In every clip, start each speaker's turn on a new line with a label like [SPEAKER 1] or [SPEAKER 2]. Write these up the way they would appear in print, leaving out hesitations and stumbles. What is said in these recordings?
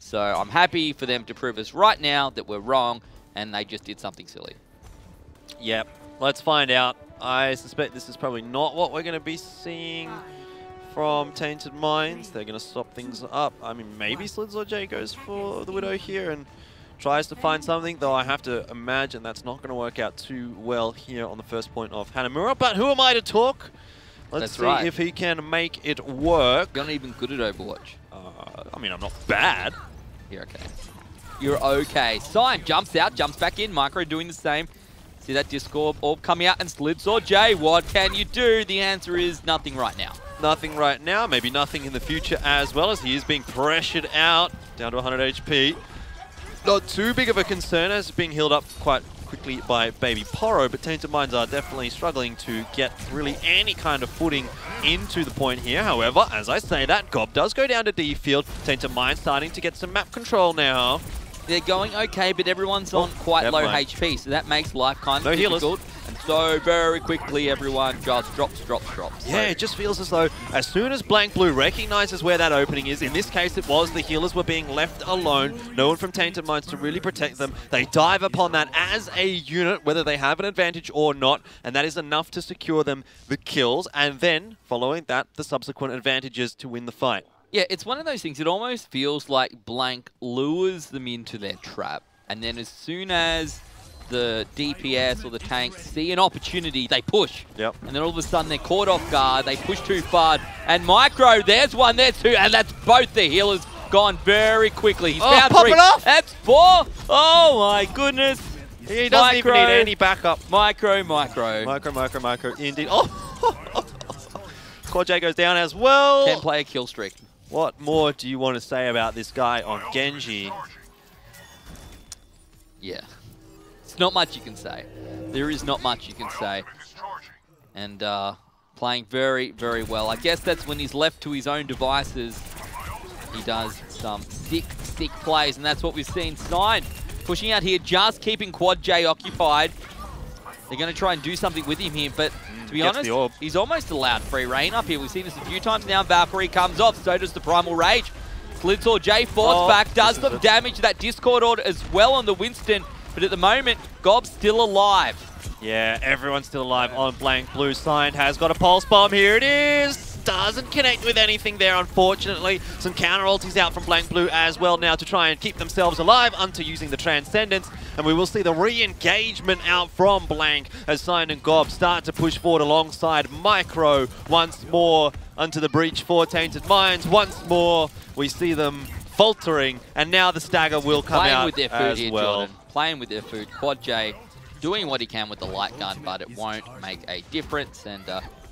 [SPEAKER 1] So I'm happy for them to prove us right now that we're wrong and they just did something silly.
[SPEAKER 2] Yep, let's find out. I suspect this is probably not what we're going to be seeing from Tainted Minds. They're going to stop things up. I mean, maybe Slids goes for the Widow here and tries to find something, though I have to imagine that's not going to work out too well here on the first point of Hanamura. But who am I to talk? Let's see if he can make it work.
[SPEAKER 1] You're not even good at Overwatch.
[SPEAKER 2] I mean, I'm not bad.
[SPEAKER 1] You're okay. You're okay. Sign jumps out, jumps back in. Micro doing the same. See that Discord orb coming out and Slids, what can you do? The answer is nothing right now.
[SPEAKER 2] Nothing right now, maybe nothing in the future as well, as he is being pressured out, down to 100 HP. Not too big of a concern as being healed up quite quickly by Baby Poro, but Tainted Minds are definitely struggling to get really any kind of footing into the point here. However, as I say that, Gob does go down to D field. Tainted Minds starting to get some map control now.
[SPEAKER 1] They're going okay, but everyone's on quite low HP, so that makes life kind of difficult. And so very quickly, everyone just drops.
[SPEAKER 2] Yeah, it just feels as though as soon as Blank Blue recognizes where that opening is, in this case it was, the healers were being left alone. No one from Tainted Minds to really protect them. They dive upon that as a unit, whether they have an advantage or not, and that is enough to secure them the kills, and then, following that, the subsequent advantages to win the fight.
[SPEAKER 1] Yeah, it's one of those things, it almost feels like Blank lures them into their trap, and then as soon as the DPS or the tanks see an opportunity, they push.
[SPEAKER 2] Yep.
[SPEAKER 1] And then all of a sudden they're caught off guard, they push too far, and Micro, there's one, there's two, and that's both the healers gone very quickly. He's found
[SPEAKER 2] pop
[SPEAKER 1] three.
[SPEAKER 2] It off.
[SPEAKER 1] That's four. Oh my goodness.
[SPEAKER 2] He doesn't even need any backup.
[SPEAKER 1] Micro.
[SPEAKER 2] Indeed. Oh! Quad J goes down as well.
[SPEAKER 1] 10-player kill streak.
[SPEAKER 2] What more do you want to say about this guy on Genji?
[SPEAKER 1] Yeah. It's not much you can say. There is not much you can say. And playing very, very well. I guess that's when he's left to his own devices. He does some sick plays, and that's what we've seen. Sign pushing out here, just keeping Quad J occupied. They're going to try and do something with him here, but to be honest, he's almost allowed free reign up here. We've seen this a few times now. Valkyrie comes off, so does the Primal Rage. Slids J forwards back, does some damage to that Discord order as well on the Winston, but at the moment, Gob's still alive.
[SPEAKER 2] Yeah, everyone's still alive on Blank Blue. Sign has got a pulse bomb. Here it is. Doesn't connect with anything there, unfortunately. Some counter ultis out from Blank Blue as well now to try and keep themselves alive until using the Transcendence. And we will see the re-engagement out from Blank as Sign and Gob start to push forward alongside Micro once more onto the breach for Tainted Minds. Once more, we see them faltering, and now the stagger will come out
[SPEAKER 1] with their food
[SPEAKER 2] as
[SPEAKER 1] here,
[SPEAKER 2] well.
[SPEAKER 1] Jordan. Playing with their food. Quad J doing what he can with the light gun, but it won't make a difference. And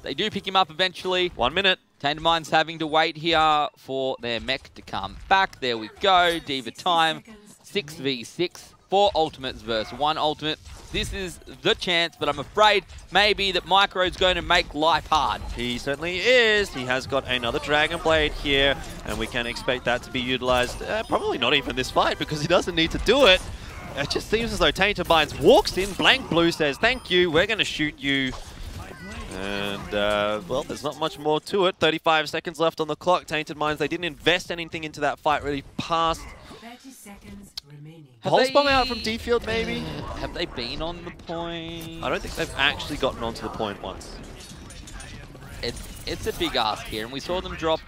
[SPEAKER 1] they do pick him up eventually.
[SPEAKER 2] 1 minute.
[SPEAKER 1] Tainted Minds having to wait here for their mech to come back. There we go. Diva time. 6v6. 4 ultimates versus 1 ultimate. This is the chance, but I'm afraid maybe that Micro's going to make life hard.
[SPEAKER 2] He certainly is. He has got another Dragon Blade here, and we can expect that to be utilized. Probably not even this fight, because he doesn't need to do it. It just seems as though Tainted Minds walks in, Blank Blue says, thank you, we're going to shoot you. And, well, there's not much more to it. 35 seconds left on the clock. Tainted Minds, they didn't invest anything into that fight really past.
[SPEAKER 3] 30 seconds remaining.
[SPEAKER 2] Pulse bomb out from D field, maybe?
[SPEAKER 1] Have they been on the point?
[SPEAKER 2] I don't think they've actually gotten onto the point once.
[SPEAKER 1] It's a big ask here, and we saw them drop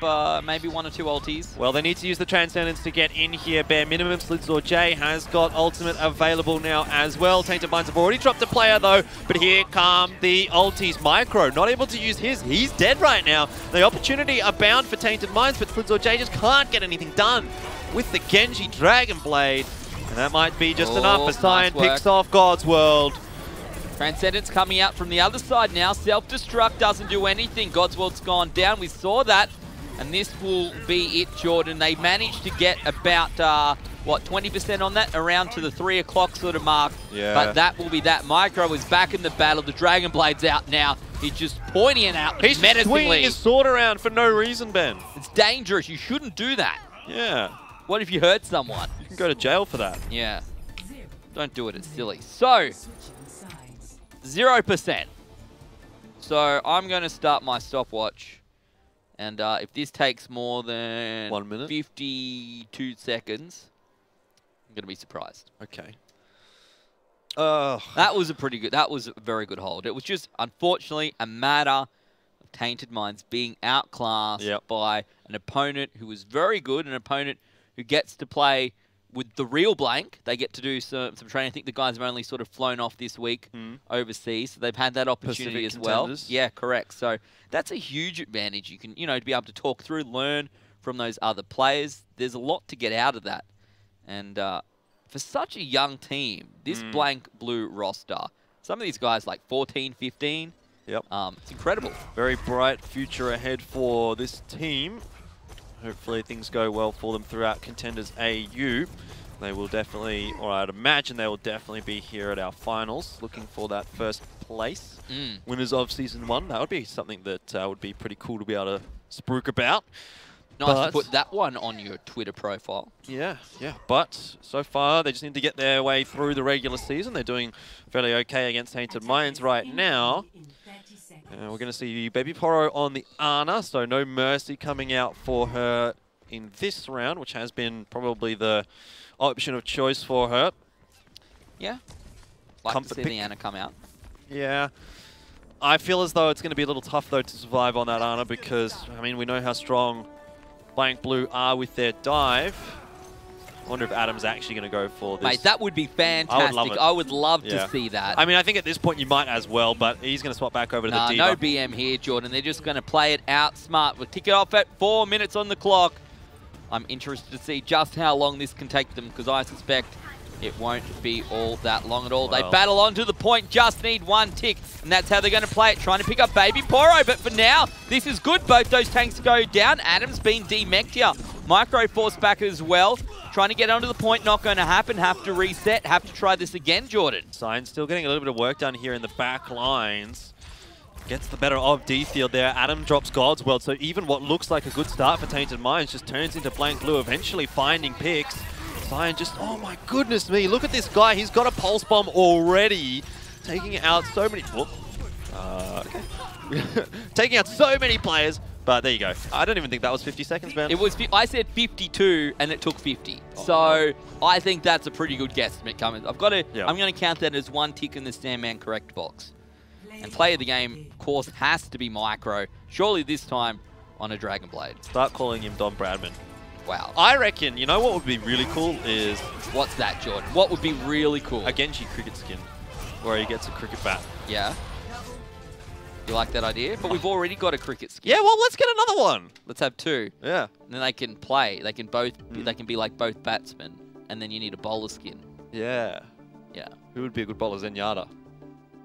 [SPEAKER 1] maybe 1 or 2 ultis.
[SPEAKER 2] Well, they need to use the Transcendence to get in here. Bare minimum. Slids J has got ultimate available now as well. Tainted Minds have already dropped a player though, but here come the ultis. Micro not able to use his. He's dead right now. The opportunity abound for Tainted Minds, but Slids J just can't get anything done with the Genji Dragon Blade. And that might be just enough as Cyan picks off God's World.
[SPEAKER 1] Transcendence coming out from the other side now. Self-destruct doesn't do anything. God's World's gone down. We saw that. And this will be it, Jordan. They managed to get about, what, 20% on that? Around to the 3 o'clock sort of mark.
[SPEAKER 2] Yeah.
[SPEAKER 1] But that will be that. Micro is back in the battle. The Dragon Blade's out now. He's just pointing it out
[SPEAKER 2] He's
[SPEAKER 1] menacingly.
[SPEAKER 2] swinging his sword around for no reason, Ben.
[SPEAKER 1] It's dangerous. You shouldn't do that.
[SPEAKER 2] Yeah.
[SPEAKER 1] What if you hurt someone?
[SPEAKER 2] You can go to jail for that.
[SPEAKER 1] Yeah. Don't do it. It's silly. So, 0%. So I'm going to start my stopwatch And if this takes more than
[SPEAKER 2] 1 minute,
[SPEAKER 1] 52 seconds, I'm going to be surprised.
[SPEAKER 2] Okay.
[SPEAKER 1] That was a very good hold. It was just, unfortunately, a matter of Tainted Minds being outclassed by an opponent who was very good, an opponent who gets to play with the real Blank. They get to do some training. I think the guys have only sort of flown off this week overseas, so they've had that opportunity as well. Yeah, correct. So that's a huge advantage. You can, to be able to talk through, learn from those other players. There's a lot to get out of that. And for such a young team, this Blank Blue roster, some of these guys like 14, 15, it's incredible.
[SPEAKER 2] Very bright future ahead for this team. Hopefully things go well for them throughout Contenders AU. They will definitely, or I'd imagine they will definitely be here at our finals, looking for that first place. Winners of Season 1. That would be something that would be pretty cool to be able to spruik about.
[SPEAKER 1] Nice to put that one on your Twitter profile. Yeah.
[SPEAKER 2] But so far, they just need to get their way through the regular season. They're doing fairly okay against Tainted Minds right now. We're going to see Baby Poro on the Ana, so no Mercy coming out for her in this round, which has been probably the option of choice for her.
[SPEAKER 1] Yeah. Like to see the Ana come out.
[SPEAKER 2] Yeah. I feel as though it's going to be a little tough, though, to survive on that Ana because, I mean, we know how strong Blank Blue are with their dive. I wonder if Adam's actually going to go for this.
[SPEAKER 1] Mate, that would be fantastic. I would love to see that.
[SPEAKER 2] I mean, I think at this point you might as well, but he's going to swap back over to the Diva.
[SPEAKER 1] No BM here, Jordan. They're just going to play it out smart. We'll tick it off at 4 minutes on the clock. I'm interested to see just how long this can take them because I suspect it won't be all that long at all. They battle on to the point, just need one tick, and that's how they're going to play it, trying to pick up Baby Poro. But for now, this is good. Both those tanks go down. Adam's been demeched here. Micro forced back as well. Trying to get onto the point, not going to happen. Have to reset, have to try this again, Jordan.
[SPEAKER 2] Sign still getting a little bit of work done here in the back lines. Gets the better of D-Field there. Adam drops God's World, so even what looks like a good start for Tainted Minds just turns into Blank Blue, eventually finding picks. Sign just, oh my goodness me, look at this guy. He's got a Pulse Bomb already, taking out so many... taking out so many players. But there you go. I don't even think that was 50 seconds, man.
[SPEAKER 1] It was. I said 52, and it took 50. So I think that's a pretty good guesstimate coming. I've got to. I'm going to count that as one tick in the Sandman correct box. And play of the game, of course, has to be Micro. Surely this time on a Dragon Blade.
[SPEAKER 2] Start calling him Don Bradman.
[SPEAKER 1] Wow.
[SPEAKER 2] I reckon. You know what would be really cool is.
[SPEAKER 1] What's that, Jordan? What would be really cool?
[SPEAKER 2] A Genji cricket skin, where he gets a cricket bat.
[SPEAKER 1] Yeah. You like that idea? But we've already got a cricket skin.
[SPEAKER 2] Yeah, well, let's get another one.
[SPEAKER 1] Let's have two.
[SPEAKER 2] Yeah. And
[SPEAKER 1] then they can play. They can both. They can be like both batsmen. And then you need a bowler skin.
[SPEAKER 2] Yeah.
[SPEAKER 1] Yeah.
[SPEAKER 2] Who would be a good bowler? Zenyatta.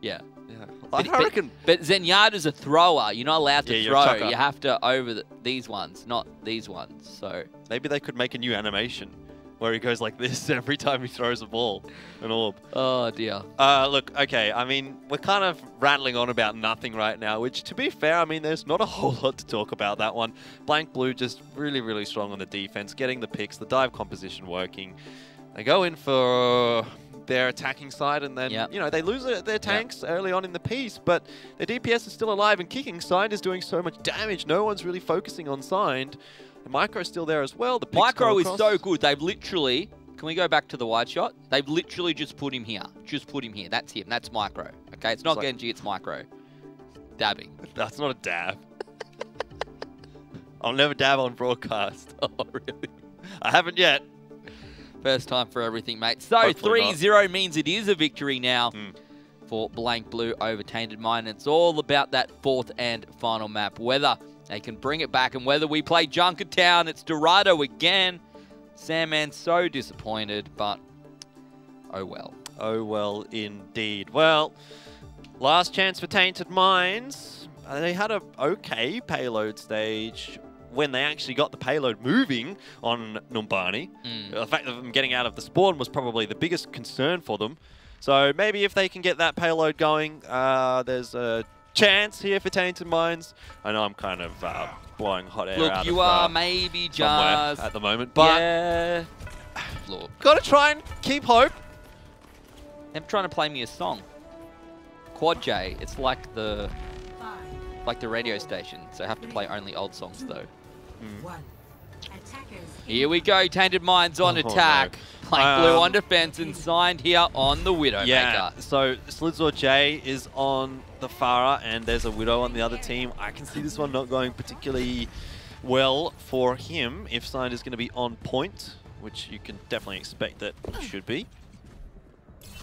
[SPEAKER 1] Yeah.
[SPEAKER 2] Yeah. I reckon.
[SPEAKER 1] But Zenyatta's a thrower. You're not allowed to throw. You have to over these ones, not these ones. So
[SPEAKER 2] maybe they could make a new animation where he goes like this every time he throws a ball, an orb.
[SPEAKER 1] Oh, dear.
[SPEAKER 2] Look, okay, I mean, we're kind of rattling on about nothing right now, which, to be fair, I mean, there's not a whole lot to talk about that one. Blank Blue just really, really strong on the defense, getting the picks, the dive composition working. They go in for their attacking side, and then, you know, they lose their tanks early on in the piece, but their DPS is still alive and kicking. Signed is doing so much damage. No one's really focusing on Signed. The Micro's still there as well. The
[SPEAKER 1] Micro is so good. They've literally... Can we go back to the wide shot? They've literally just put him here. Just put him here. That's him. That's Micro. Okay, it's not Genji, it's Micro. Dabbing.
[SPEAKER 2] That's not a dab. I'll never dab on broadcast.
[SPEAKER 1] Oh, really?
[SPEAKER 2] I haven't yet.
[SPEAKER 1] First time for everything, mate. So 3-0 means it is a victory now for Blank Blue over Tainted Mind. It's all about that fourth and final map. Whether they can bring it back and whether we play Junkertown. It's Dorado again. Sandman so disappointed, but oh well.
[SPEAKER 2] Oh well indeed. Well, last chance for Tainted Minds. They had a okay payload stage when they actually got the payload moving on Numbani. The fact of them getting out of the spawn was probably the biggest concern for them. So maybe if they can get that payload going, there's a chance here for Tainted Minds. I know I'm kind of blowing hot air out
[SPEAKER 1] of you are maybe just
[SPEAKER 2] at the moment, but gotta try and keep hope.
[SPEAKER 1] They're trying to play me a song. Quad J. It's like the like the radio station, so I have to play only old songs though.
[SPEAKER 3] One. Attackers.
[SPEAKER 1] Here we go, Tainted Minds on attack.
[SPEAKER 2] No.
[SPEAKER 1] Blank Blue on defense and signed here on the Widowmaker.
[SPEAKER 2] Yeah, so Slidzor J is on the Pharah and there's a Widow on the other team. I can see this one not going particularly well for him if Signed is going to be on point, which you can definitely expect that it should be.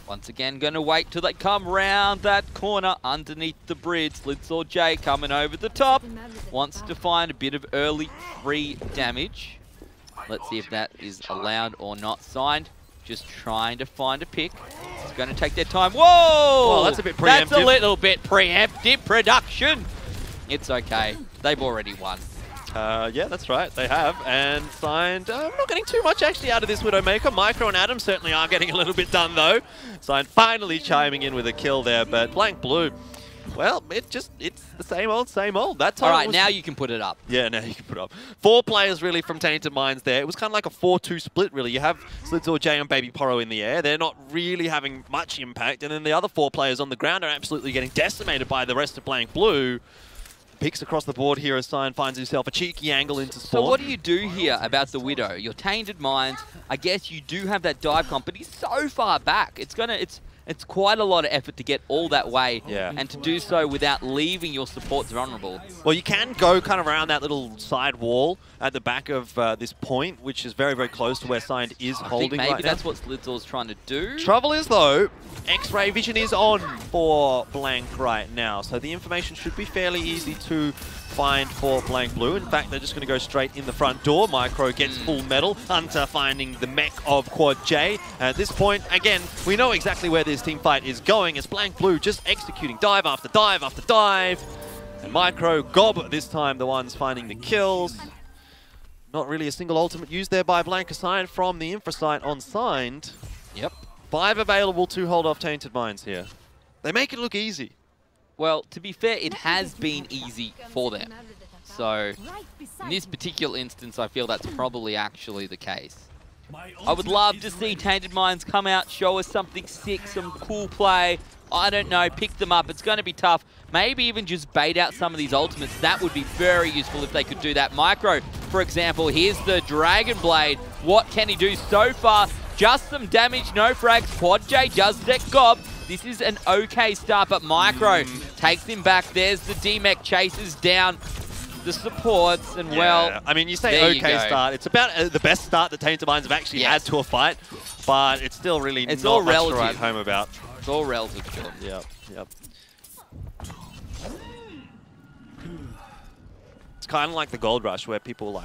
[SPEAKER 1] Once again, going to wait till they come round that corner underneath the bridge. Slidzor J coming over the top. Wants to find a bit of early free damage. Let's see if that is allowed or not. Signed. Just trying to find a pick. It's going to take their time. Whoa!
[SPEAKER 2] Well, that's a bit preemptive.
[SPEAKER 1] That's a little bit preemptive production. It's okay. They've already won.
[SPEAKER 2] Yeah, that's right, they have. And Signed, I'm not getting too much actually out of this Widowmaker. Micro and Adam certainly are getting a little bit done though. Signed finally chiming in with a kill there, but Blank Blue, well, it's the same old, same old. That's
[SPEAKER 1] all right, now you can put it up.
[SPEAKER 2] Yeah, now you can put it up. 4 players really from Tainted Minds there. It was kind of like a 4-2 split really. You have Slidzor J and Baby Poro in the air. They're not really having much impact. And then the other 4 players on the ground are absolutely getting decimated by the rest of Blank Blue. Picks across the board here as Sign finds himself a cheeky angle into spawn.
[SPEAKER 1] So what do you do here about the Widow? Your Tainted Minds, I guess you do have that dive comp, but he's so far back. It's quite a lot of effort to get all that way, and to do so without leaving your supports vulnerable.
[SPEAKER 2] Well, you can go kind of around that little side wall at the back of this point, which is very, very close to where Signed is holding right now.
[SPEAKER 1] Maybe that's what Slidzor's trying to do.
[SPEAKER 2] Trouble is, though, X-ray vision is on for Blank right now, so the information should be fairly easy to find for Blank Blue. In fact, they're just going to go straight in the front door. Micro gets full metal. Hunter finding the mech of Quad J. At this point, again, we know exactly where this team fight is going as Blank Blue just executing dive after dive after dive. And Micro, Gob this time the ones finding the kills. Not really a single ultimate used there by Blank aside from the infra site on Signed.
[SPEAKER 1] Yep.
[SPEAKER 2] 5 available to hold off Tainted Minds here. They make it look easy.
[SPEAKER 1] Well, to be fair, it has been easy for them. So, in this particular instance, I feel that's probably actually the case. I would love to see Tainted Minds come out, show us something sick, some cool play. I don't know, pick them up. It's going to be tough. Maybe even just bait out some of these ultimates. That would be very useful if they could do that. Micro, for example, here's the Dragon Blade. What can he do so far? Just some damage, no frags. Quad J does deck Gob. This is an okay start, but Micro takes him back. There's the D-Mech, chases down the supports, and well,
[SPEAKER 2] I mean, you say okay start. It's about the best start that Tainted Minds have actually had to a fight, but it's still really not
[SPEAKER 1] all
[SPEAKER 2] much
[SPEAKER 1] relative.
[SPEAKER 2] to write home about.
[SPEAKER 1] It's all relative to them.
[SPEAKER 2] Yep, yep. It's kind of like the Gold Rush where people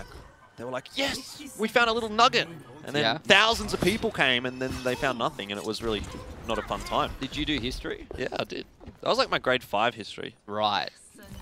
[SPEAKER 2] they were like, yes, we found a little nugget. And then thousands of people came and then they found nothing and it was really not a fun time.
[SPEAKER 1] Did you do history?
[SPEAKER 2] Yeah, I did. That was like my grade 5 history.
[SPEAKER 1] Right.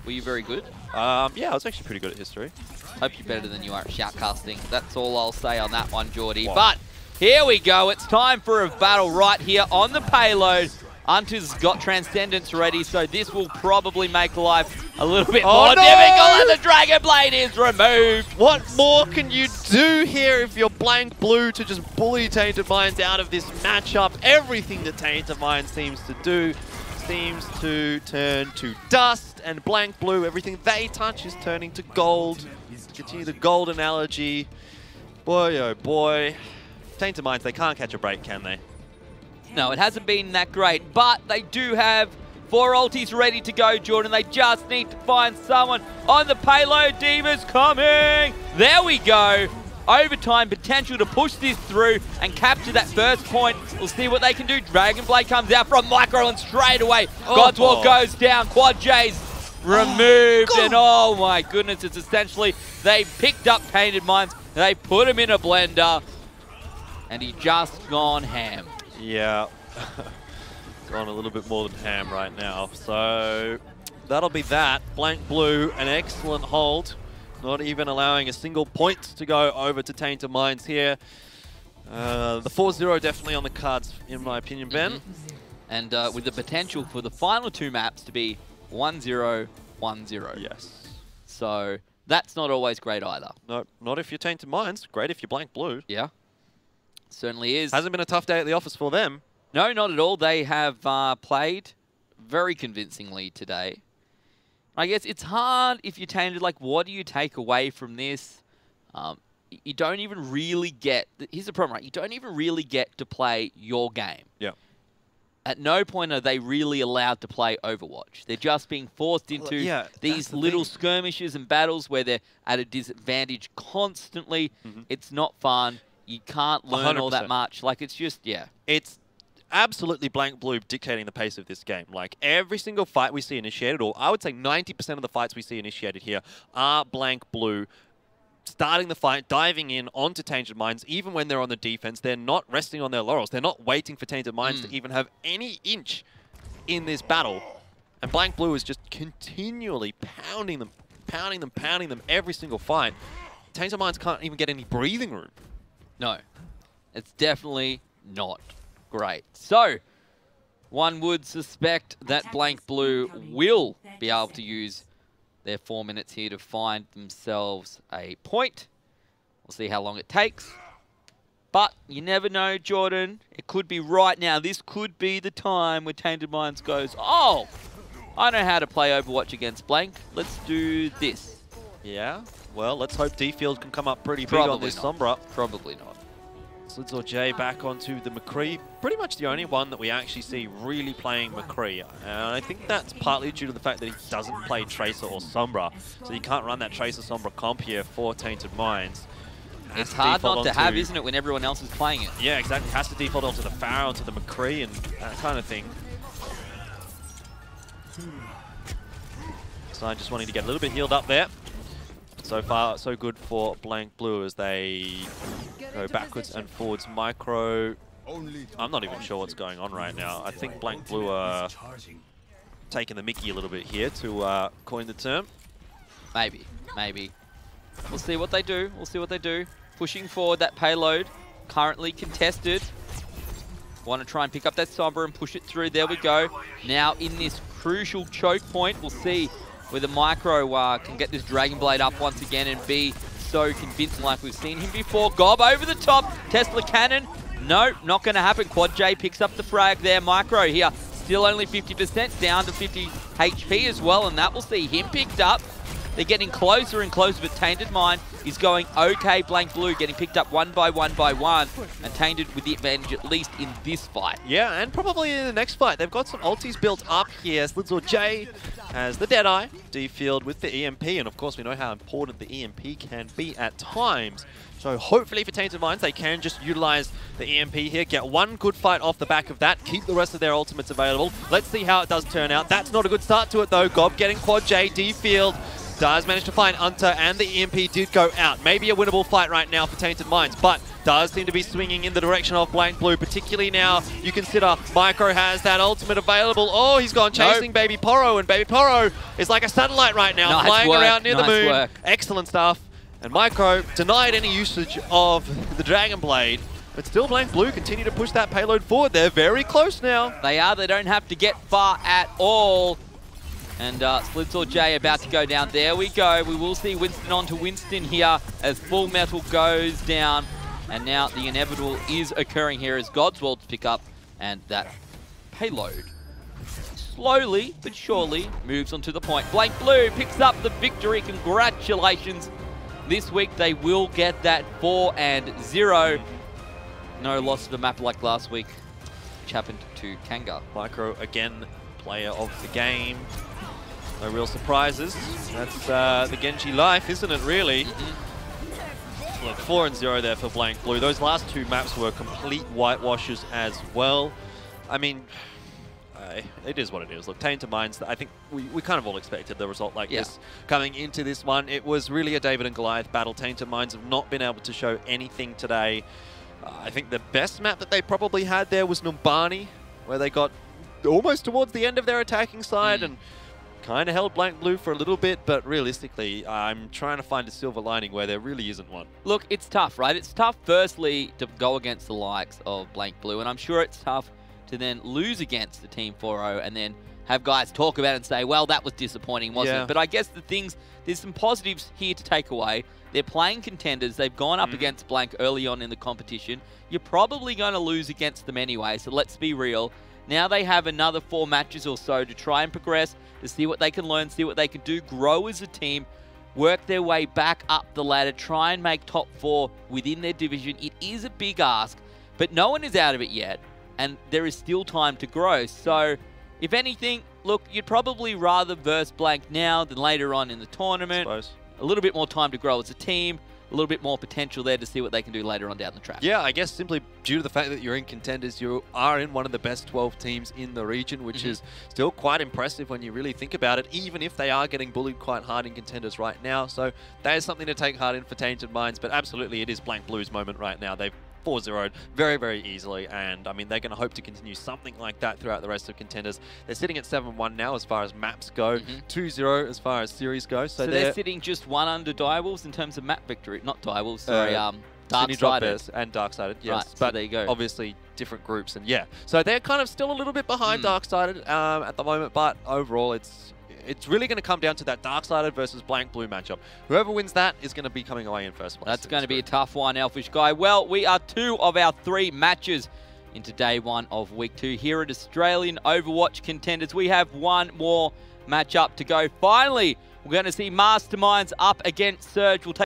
[SPEAKER 1] Were you very good?
[SPEAKER 2] Yeah, I was actually pretty good at history.
[SPEAKER 1] Hope you're better than you are at shoutcasting. That's all I'll say on that one, Geordie. Wow. But here we go. It's time for a battle right here on the payload. Hunter's got Transcendence ready, so this will probably make life a little bit more difficult, and the Dragon Blade is removed.
[SPEAKER 2] What more can you do here if you're Blank Blue to just bully Tainted Minds out of this matchup? Everything that Tainted Minds seems to do seems to turn to dust, and Blank Blue, everything they touch is turning to gold. Continue the gold analogy. Boy, oh boy. Tainted Minds, they can't catch a break, can they?
[SPEAKER 1] No, it hasn't been that great, but they do have 4 ultis ready to go, Jordan. They just need to find someone on the payload. Diva's coming. There we go. Overtime potential to push this through and capture that first point. We'll see what they can do. Dragon Blade comes out from Micro and straight away. God's War goes down. Quad J's removed. And oh my goodness, it's essentially they picked up Tainted Minds. They put him in a blender. And he just gone ham.
[SPEAKER 2] Yeah, gone a little bit more than ham right now. So that'll be that. Blank Blue, an excellent hold. Not even allowing a single point to go over to Tainted Minds here. The 4-0 definitely on the cards, in my opinion, Ben.
[SPEAKER 1] And with the potential for the final 2 maps to be 1-0, 1-0.
[SPEAKER 2] Yes.
[SPEAKER 1] So that's not always great either.
[SPEAKER 2] No, not if you're Tainted Minds. Great if you're Blank Blue.
[SPEAKER 1] Yeah. Certainly is.
[SPEAKER 2] Hasn't been a tough day at the office for them.
[SPEAKER 1] No, not at all. They have played very convincingly today. I guess it's hard if you're Tainted. Like, what do you take away from this? You don't even really get... Here's the problem, right? You don't even really get to play your game.
[SPEAKER 2] Yeah.
[SPEAKER 1] At no point are they really allowed to play Overwatch. They're just being forced into these little skirmishes and battles where they're at a disadvantage constantly. It's not fun. You can't learn
[SPEAKER 2] 100%.
[SPEAKER 1] all that much. Like, it's just, yeah.
[SPEAKER 2] It's absolutely Blank Blue dictating the pace of this game. Like, every single fight we see initiated, or I would say 90% of the fights we see initiated here are Blank Blue starting the fight, diving in onto Tainted Minds. Even when they're on the defense, they're not resting on their laurels. They're not waiting for Tainted Minds to even have any inch in this battle. And Blank Blue is just continually pounding them every single fight. Tainted Minds can't even get any breathing room.
[SPEAKER 1] No, it's definitely not great. So, one would suspect that Blank Blue will be able to use their 4 minutes here to find themselves a point. We'll see how long it takes. But you never know, Jordan. It could be right now. This could be the time where Tainted Minds goes, oh, I know how to play Overwatch against Blank. Let's do this.
[SPEAKER 2] Yeah, well, let's hope D-Field can come up pretty big on this Sombra.
[SPEAKER 1] Probably not.
[SPEAKER 2] Slidzor back onto the McCree. Pretty much the only one that we actually see really playing McCree. And I think that's partly due to the fact that he doesn't play Tracer or Sombra. So you can't run that Tracer Sombra comp here for Tainted Minds.
[SPEAKER 1] It's hard not to have, isn't it, when everyone else is playing it?
[SPEAKER 2] Yeah, exactly. Has to default onto the Pharaoh, onto the McCree, and that kind of thing. So I'm just wanting to get a little bit healed up there. So far, so good for Blank Blue as they go backwards and forwards. Micro, I'm not even sure what's going on right now. I think Blank Blue are taking the mickey a little bit here, to coin the term.
[SPEAKER 1] Maybe. We'll see what they do. Pushing forward that payload, currently contested. Want to try and pick up that Sombra and push it through. There we go. Now in this crucial choke point, we'll see whether Micro can get this Dragon Blade up once again and be so convincing like we've seen him before. Gob over the top. Tesla Cannon. No, not going to happen. Quad J picks up the frag there. Micro here, still only 50%, down to 50 HP as well, and that will see him picked up. They're getting closer and closer, but Tainted Mind is going okay. Blank Blue getting picked up one by one, and Tainted with the advantage at least in this fight.
[SPEAKER 2] Yeah, and probably in the next fight. They've got some ultis built up here. Slidzor has the Deadeye, D-Field with the EMP, and of course we know how important the EMP can be at times. So hopefully for Tainted Minds, they can just utilize the EMP here, get one good fight off the back of that, keep the rest of their ultimates available. Let's see how it does turn out. That's not a good start to it though. Gob getting Quad J, D-Field does manage to find Unter, and the EMP did go out. Maybe a winnable fight right now for Tainted Minds, but does seem to be swinging in the direction of Blank Blue, particularly now you consider Micro has that ultimate available. Oh, he's gone chasing Baby Poro, and Baby Poro is like a satellite right now, flying around near the moon. Excellent stuff. And Micro denied any usage of the Dragon Blade, but still Blank Blue continue to push that payload forward. They're very close now.
[SPEAKER 1] They are. They don't have to get far at all. And Slidzor about to go down. There we go. We will see Winston onto Winston here as Full Metal goes down. And now the inevitable is occurring here as Godswold to pick up. And that payload slowly but surely moves onto the point. Blank Blue picks up the victory. Congratulations. This week they will get that 4-0. No loss of a map like last week, which happened to Kanga.
[SPEAKER 2] Micro again, player of the game. No real surprises. That's the Genji life, isn't it, really? Look, 4-0 there for Blank Blue. Those last two maps were complete whitewashes as well. I mean, it is what it is. Look, Tainted Minds, I think we kind of all expected the result like this coming into this one. It was really a David and Goliath battle. Tainted Minds have not been able to show anything today. I think the best map that they probably had there was Numbani, where they got almost towards the end of their attacking side and kind of held Blank Blue for a little bit, but realistically, I'm trying to find a silver lining where there really isn't one.
[SPEAKER 1] Look, it's tough, right? It's tough, firstly, to go against the likes of Blank Blue, and I'm sure it's tough to then lose against the Team 4-0 and then have guys talk about it and say, well, that was disappointing, wasn't it? But I guess there's some positives here to take away. They're playing Contenders. They've gone up against Blank early on in the competition. You're probably going to lose against them anyway, so let's be real. Now they have another 4 matches or so to try and progress, to see what they can learn, see what they can do, grow as a team, work their way back up the ladder, try and make top 4 within their division. It is a big ask, but no one is out of it yet, and there is still time to grow. So, if anything, look, you'd probably rather verse Blank now than later on in the tournament.
[SPEAKER 2] I suppose.
[SPEAKER 1] A little bit more time to grow as a team, a little bit more potential there to see what they can do later on down the track.
[SPEAKER 2] Yeah, I guess simply due to the fact that you're in Contenders, you are in one of the best 12 teams in the region, which is still quite impressive when you really think about it, even if they are getting bullied quite hard in Contenders right now. So that is something to take heart in for Tainted Minds, but absolutely it is Blank Blue's moment right now. They've 4-0'd very, very easily, and I mean, they're going to hope to continue something like that throughout the rest of Contenders. They're sitting at 7-1 now as far as maps go, 2-0 as far as series go. So
[SPEAKER 1] they're sitting just 1 under Direwolves in terms of map victory. Not Direwolves, sorry, Dark-Sided.
[SPEAKER 2] And Dark-Sided, yes.
[SPEAKER 1] Right,
[SPEAKER 2] but
[SPEAKER 1] so there you go.
[SPEAKER 2] Obviously different groups, and yeah. So they're kind of still a little bit behind Dark-Sided at the moment, but overall it's really going to come down to that Dark-Sided versus Blank Blue matchup. Whoever wins that is going to be coming away in first place.
[SPEAKER 1] That's going to be a tough one, Elfishguy. Well, we are 2 of our 3 matches into day 1 of week 2 here at Australian Overwatch Contenders. We have 1 more matchup to go. Finally, we're going to see Masterminds up against Surge. We'll take